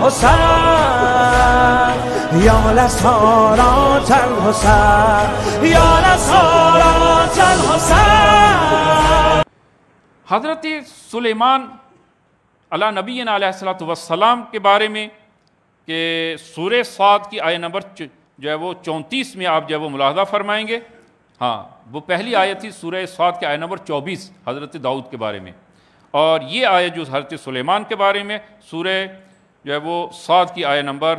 الحسین یا نصارات الحسین یا نصارات الحسین۔ حضرت سلیمان علی نبینا علیہ الصلوۃ والسلام کے بارے میں کہ سورہ صاد کی آیت نمبر جو ہے وہ 34 میں آپ جو ہے وہ ملاحظہ فرمائیں گے۔ ہاں، وہ پہلی آیت تھی سورہ صاد کی آیت نمبر 24 حضرت داؤد کے بارے میں، اور یہ آیت جو حضرت سلیمان کے بارے میں سورہ جو ہے وہ صاد کی آیت نمبر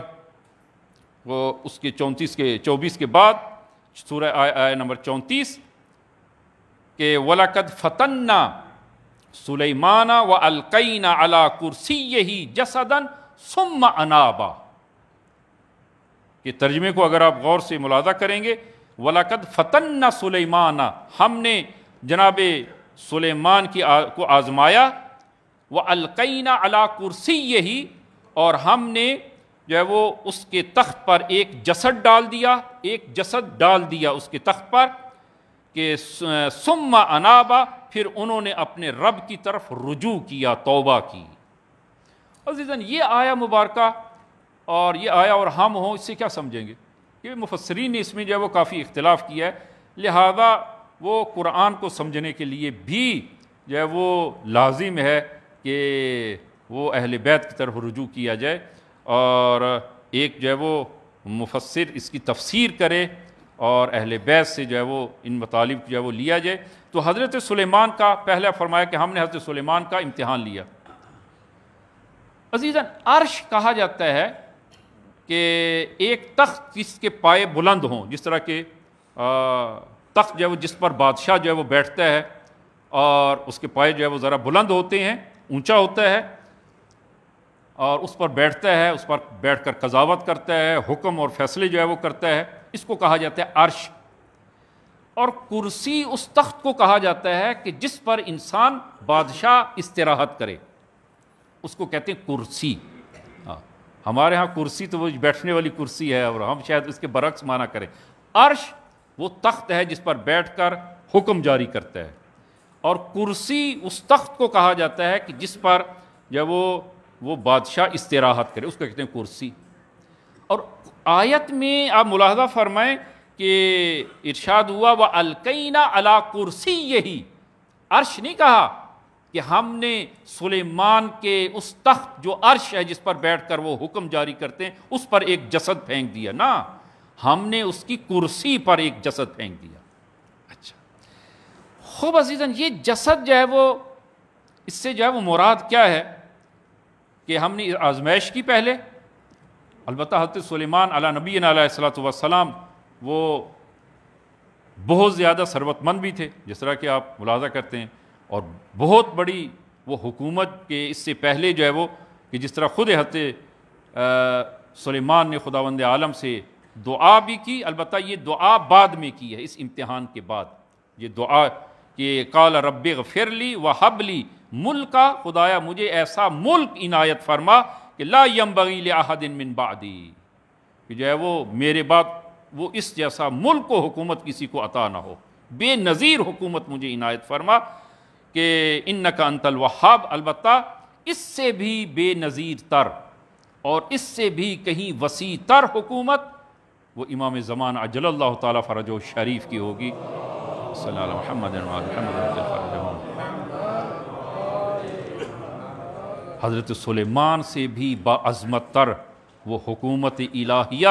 وہ اس کے 24 کے بعد سورہ آیت نمبر 34 کہ وَلَقَدْ فَتَنَّا سُلَيْمَانَ وَأَلْقَيْنَا عَلَىٰ كُرْسِيِّهِ جَسَدًا ثُمَّ أَنَابَ، کہ ترجمے کو اگر آپ غور سے ملاحظہ کریں گے، وَلَقَدْ فَتَنَّا سُلَيْمَانَ، ہم نے جناب سلیمان کو آزمایا، وَأَلْقَيْنَا عَلَىٰ كُرْسِيِّهِ، اور ہم نے جو ہے وہ اس کے تخت پر ایک جسد ڈال دیا اس کے تخت پر، کہ ثُمَّ أَنَابَ، پھر انہوں نے اپنے رب کی طرف رجوع کیا، توبہ کی۔ عزیزاً، یہ آیہ مبارکہ اور یہ آیہ اور ہم ہوں، اس سے کیا سمجھیں گے؟ کہ مفسرین نے اس میں جو ہے وہ کافی اختلاف کیا ہے، لہذا وہ قرآن کو سمجھنے کے لیے بھی جو ہے وہ لازم ہے کہ وہ اہل بیت کی طرف رجوع کیا جائے، اور ایک جو ہے وہ مفسر اس کی تفسیر کرے اور اہل بیت سے جو ہے وہ ان مطالب جو ہے وہ لیا جائے۔ تو حضرت سلیمان کا پہلے فرمایا کہ ہم نے حضرت سلیمان کا امتحان لیا۔ عزیزاً، عرش کہا جاتا ہے کہ ایک تخت جس کے پائے بلند ہوں، جس طرح کے تخت جو ہے وہ جس پر بادشاہ جو ہے وہ بیٹھتا ہے اور اس کے پائے جو ہے وہ ذرا بلند ہوتے ہیں، اونچا ہوتا ہے، اور اس پر بیٹھتا ہے، اس پر بیٹھ کر قضاوت کرتا ہے، حکم اور فیصلے جو ہے وہ کرتا ہے، اس کو کہا جاتا ہے عرش۔ اور کرسی اس تخت کو کہا جاتا ہے کہ جس پر انسان بادشاہ استراحت کرے، اس کو کہتے ہیں کرسی۔ ہمارے ہاں کرسی تو وہ بیٹھنے والی کرسی ہے، اور ہم شاید اس کے برعکس معنی کریں۔ عرش وہ تخت ہے جس پر بیٹھ کر حکم جاری کرتا ہے، اور کرسی اس تخت کو کہا جاتا ہے کہ جس پر جب وہ بادشاہ استراحت کرے، اس کو کہتے ہیں کرسی۔ اور آیت میں آپ ملاحظہ فرمائیں کہ ارشاد ہوا وَأَلْقَيْنَا عَلَىٰ كُرْسِيِّهِ، عرش نہیں کہا کہ ہم نے سلیمان کے اس تخت جو عرش ہے جس پر بیٹھ کر وہ حکم جاری کرتے ہیں اس پر ایک جسد پھینک دیا، نا، ہم نے اس کی کرسی پر ایک جسد پھینک دیا۔ اچھا، خوب عزیزاً، یہ جسد جو ہے وہ اس سے جو ہے وہ مراد کیا ہے کہ ہم نے آزمائش کی پہلے۔ البتہ حضرت سلیمان علی نبینا علیہ الصلوۃ والسلام وہ بہت زیادہ ثروت مند بھی تھے، جس طرح کہ آپ ملاحظہ کرتے ہیں، اور بہت بڑی وہ حکومت کے اس سے پہلے جو ہے وہ کہ جس طرح خود حضرت سلیمان نے خداوند عالم سے دعا بھی کی، البتہ یہ دعا بعد میں کی ہے، اس امتحان کے بعد یہ دعا کہ قال رب اغفر لی وہب لی ملکا، خدایا مجھے ایسا ملک عنایت فرما کہ لا ینبغی لأحد من بعدی، کہ جو ہے وہ میرے بعد وہ اس جیسا ملک و حکومت کسی کو عطا نہ ہو، بے نظیر حکومت مجھے عنایت فرما کہ انکا انت الوہاب۔ البتہ اس سے بھی بے نظیر تر اور اس سے بھی کہیں وسیع تر حکومت وہ امام زمان عجل اللہ تعالیٰ فرجہ شریف کی ہوگی۔ صلی اللہ علیہ محمد حضرت سلیمان سے بھی باعظمت تر وہ حکومت الہیہ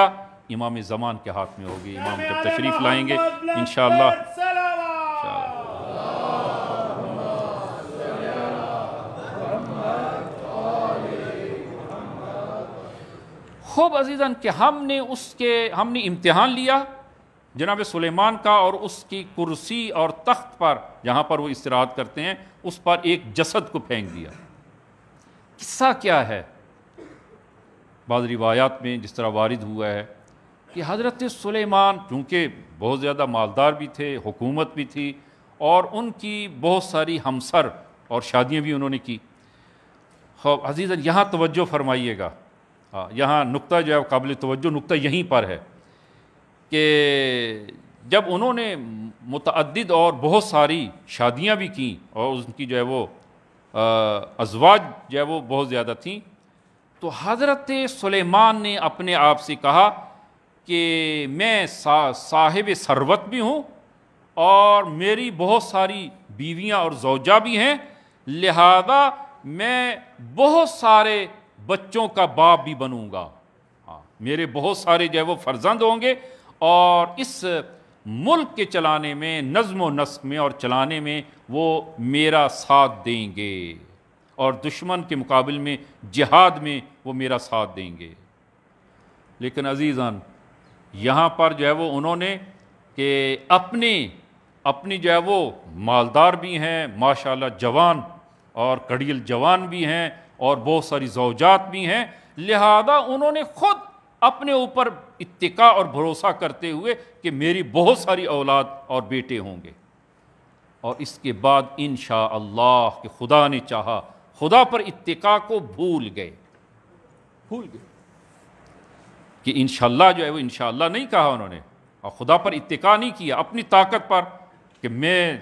امام زمان کے ہاتھ میں ہوگی، امام جب تشریف لائیں گے انشاءاللہ۔ خوب عزیزاً کہ ہم نے امتحان لیا جناب سلیمان کا، اور اس کی کرسی اور تخت پر جہاں پر وہ استراحت کرتے ہیں اس پر ایک جسد کو پھینک دیا۔ قصہ کیا ہے؟ بعض روایات میں جس طرح وارد ہوا ہے کہ حضرت سلیمان چونکہ بہت زیادہ مالدار بھی تھے، حکومت بھی تھی، اور ان کی بہت ساری ہمسر اور شادیاں بھی انہوں نے کی۔ خوب عزیزاً، یہاں توجہ فرمائیے گا، یہاں نقطہ جو ہے قابل توجہ نقطہ یہیں پر ہے کہ جب انہوں نے متعدد اور بہت ساری شادیاں بھی کیں اور ان کی جو ہے وہ ازواج جو ہے وہ بہت زیادہ تھیں، تو حضرت سلیمان نے اپنے آپ سے کہا کہ میں صاحب ثروت بھی ہوں اور میری بہت ساری بیویاں اور زوجہ بھی ہیں، لہذا میں بہت سارے بچوں کا باپ بھی بنوں گا، میرے بہت سارے جو ہے وہ فرزند ہوں گے، اور اس ملک کے چلانے میں، نظم و نسق میں اور چلانے میں وہ میرا ساتھ دیں گے، اور دشمن کے مقابل میں جہاد میں وہ میرا ساتھ دیں گے۔ لیکن عزیزان، یہاں پر جو ہے وہ انہوں نے کہ اپنی جو ہے وہ مالدار بھی ہیں، ماشاءاللہ جوان اور کڑیل جوان بھی ہیں، اور بہت ساری زوجات بھی ہیں، لہذا انہوں نے خود اپنے اوپر اتکا اور بھروسہ کرتے ہوئے کہ میری بہت ساری اولاد اور بیٹے ہوں گے، اور اس کے بعد انشاءاللہ کہ خدا نے چاہا، خدا پر اتکا کو بھول گئے کہ انشاءاللہ جو ہے وہ انشاءاللہ نہیں کہا انہوں نے، اور خدا پر اتکا نہیں کیا اپنی طاقت پر کہ میں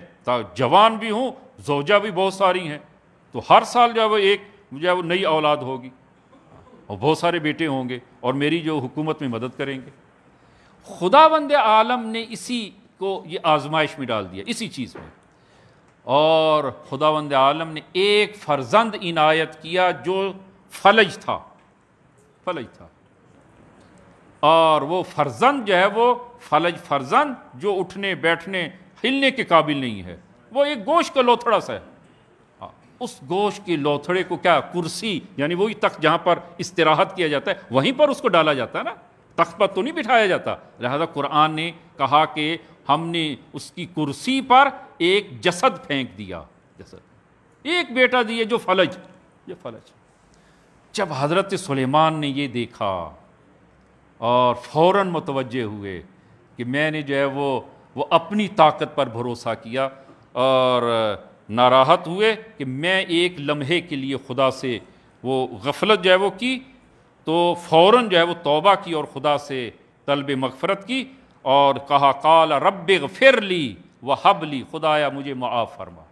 جوان بھی ہوں، زوجہ بھی بہت ساری ہیں، تو ہر سال جو ہے وہ ایک جو ہے وہ نئی اولاد ہوگی اور بہت سارے بیٹے ہوں گے اور میری جو حکومت میں مدد کریں گے۔ خداوند عالم نے اسی کو یہ آزمائش میں ڈال دیا، اسی چیز میں، اور خداوند عالم نے ایک فرزند عنایت کیا جو فلج تھا، اور وہ فرزند جو ہے وہ فلج فرزند جو اٹھنے بیٹھنے ہلنے کے قابل نہیں ہے، وہ ایک گوشت کا لوتھڑا سا ہے، اس گوشت کے لوتھڑے کو کیا کرسی، یعنی وہی تخت جہاں پر استراحت کیا جاتا ہے وہیں پر اس کو ڈالا جاتا ہے نا، تخت پر تو نہیں بٹھایا جاتا، لہذا قرآن نے کہا کہ ہم نے اس کی کرسی پر ایک جسد پھینک دیا، ایک بیٹا دیے جو فلج، جب حضرت سلیمان نے یہ دیکھا اور فوراً متوجہ ہوئے کہ میں نے جو ہے وہ اپنی طاقت پر بھروسہ کیا، اور ناراحت ہوئے کہ میں ایک لمحے کے لیے خدا سے وہ غفلت جو ہے وہ کی، تو فوراً جو ہے وہ توبہ کی اور خدا سے طلب مغفرت کی، اور کہا قال رب اغفر لی وہب لی، خدایا مجھے معاف فرما۔